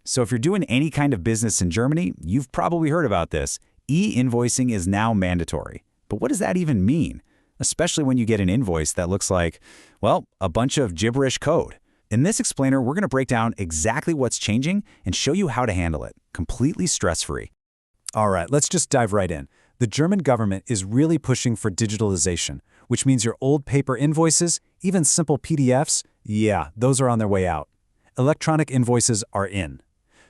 So if you're doing any kind of business in Germany, you've probably heard about this. E-invoicing is now mandatory. But what does that even mean? Especially when you get an invoice that looks like, well, a bunch of gibberish code. In this explainer, we're going to break down exactly what's changing and show you how to handle it, completely stress-free. All right, let's just dive right in. The German government is really pushing for digitalization, which means your old paper invoices, even simple PDFs, yeah, those are on their way out. Electronic invoices are in.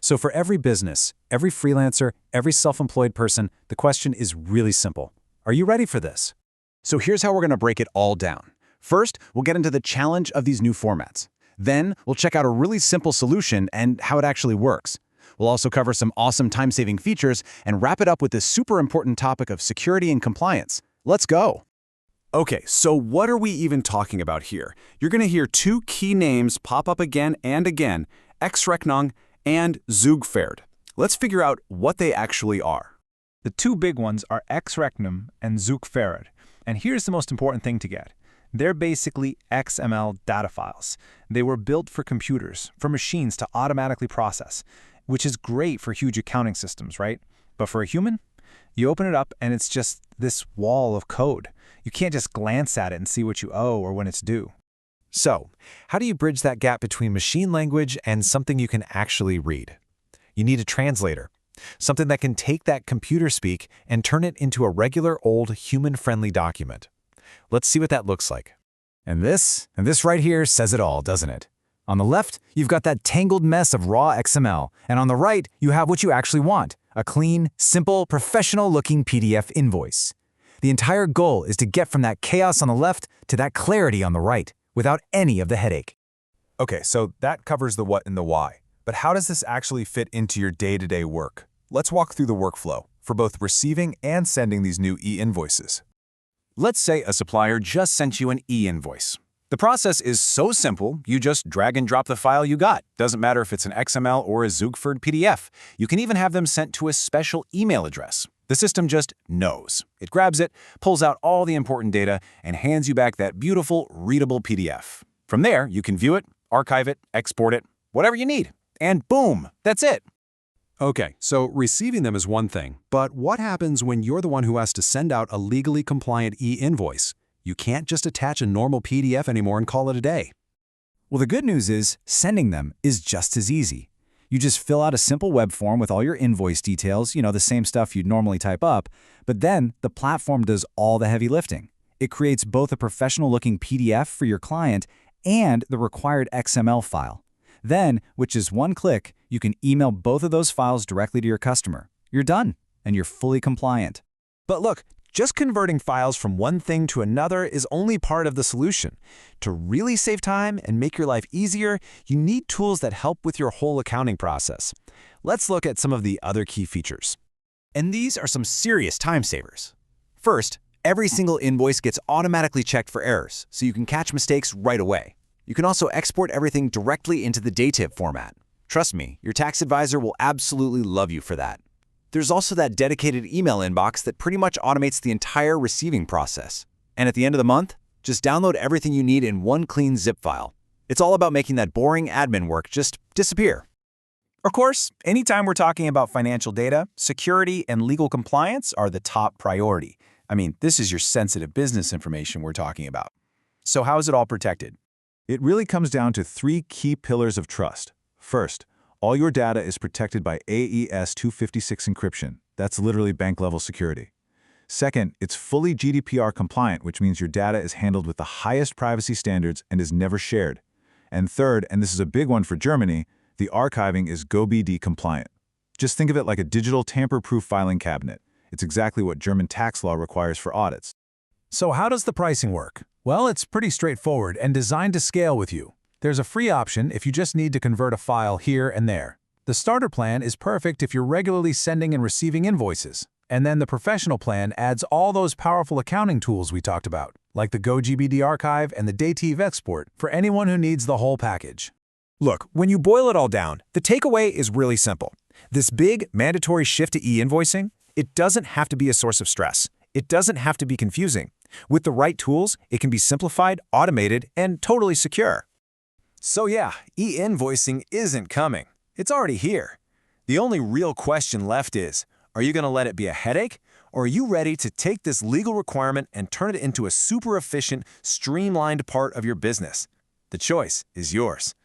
So for every business, every freelancer, every self-employed person, the question is really simple. Are you ready for this? So here's how we're going to break it all down. First, we'll get into the challenge of these new formats. Then, we'll check out a really simple solution and how it actually works. We'll also cover some awesome time-saving features and wrap it up with this super important topic of security and compliance. Let's go! Okay, so what are we even talking about here? You're going to hear two key names pop up again and again, XRechnung and ZUGFeRD. Let's figure out what they actually are. The two big ones are XRechnung and ZUGFeRD. And here's the most important thing to get. They're basically XML data files. They were built for computers, for machines to automatically process, which is great for huge accounting systems, right? But for a human, you open it up and it's just this wall of code. You can't just glance at it and see what you owe or when it's due. So, how do you bridge that gap between machine language and something you can actually read? You need a translator, something that can take that computer speak and turn it into a regular old human-friendly document. Let's see what that looks like. And this right here says it all, doesn't it? On the left, you've got that tangled mess of raw XML, and on the right, you have what you actually want, a clean, simple, professional-looking PDF invoice. The entire goal is to get from that chaos on the left to that clarity on the right, without any of the headache. Okay, so that covers the what and the why. But how does this actually fit into your day-to-day work? Let's walk through the workflow for both receiving and sending these new e-invoices. Let's say a supplier just sent you an e-invoice. The process is so simple, you just drag and drop the file you got. Doesn't matter if it's an XML or a ZUGFeRD PDF. You can even have them sent to a special email address. The system just knows. It grabs it, pulls out all the important data, and hands you back that beautiful, readable PDF. From there, you can view it, archive it, export it, whatever you need. And boom, that's it. Okay, so receiving them is one thing, but what happens when you're the one who has to send out a legally compliant e-invoice? You can't just attach a normal PDF anymore and call it a day. Well, the good news is sending them is just as easy. You just fill out a simple web form with all your invoice details, the same stuff you'd normally type up, but then the platform does all the heavy lifting. It creates both a professional-looking PDF for your client and the required XML file. Then, with just one click, you can email both of those files directly to your customer. You're done, and you're fully compliant. But look, just converting files from one thing to another is only part of the solution. To really save time and make your life easier, you need tools that help with your whole accounting process. Let's look at some of the other key features. And these are some serious time savers. First, every single invoice gets automatically checked for errors, so you can catch mistakes right away. You can also export everything directly into the DATEV format. Trust me, your tax advisor will absolutely love you for that. There's also that dedicated email inbox that pretty much automates the entire receiving process. And at the end of the month, just download everything you need in one clean zip file. It's all about making that boring admin work just disappear. Of course, anytime we're talking about financial data, security and legal compliance are the top priority. I mean, this is your sensitive business information we're talking about. So how is it all protected? It really comes down to three key pillars of trust. First, all your data is protected by AES 256 encryption. That's literally bank-level security. Second, it's fully GDPR compliant, which means your data is handled with the highest privacy standards and is never shared. And third, and this is a big one for Germany, the archiving is GoBD-compliant. Just think of it like a digital tamper-proof filing cabinet. It's exactly what German tax law requires for audits. So how does the pricing work? Well, it's pretty straightforward and designed to scale with you. There's a free option if you just need to convert a file here and there. The starter plan is perfect if you're regularly sending and receiving invoices. And then the professional plan adds all those powerful accounting tools we talked about, like the GoGBD archive and the DATEV export for anyone who needs the whole package. Look, when you boil it all down, the takeaway is really simple. This big, mandatory shift to e-invoicing, it doesn't have to be a source of stress. It doesn't have to be confusing. With the right tools, it can be simplified, automated, and totally secure. So yeah, e-invoicing isn't coming. It's already here. The only real question left is, are you going to let it be a headache, or are you ready to take this legal requirement and turn it into a super efficient, streamlined part of your business? The choice is yours.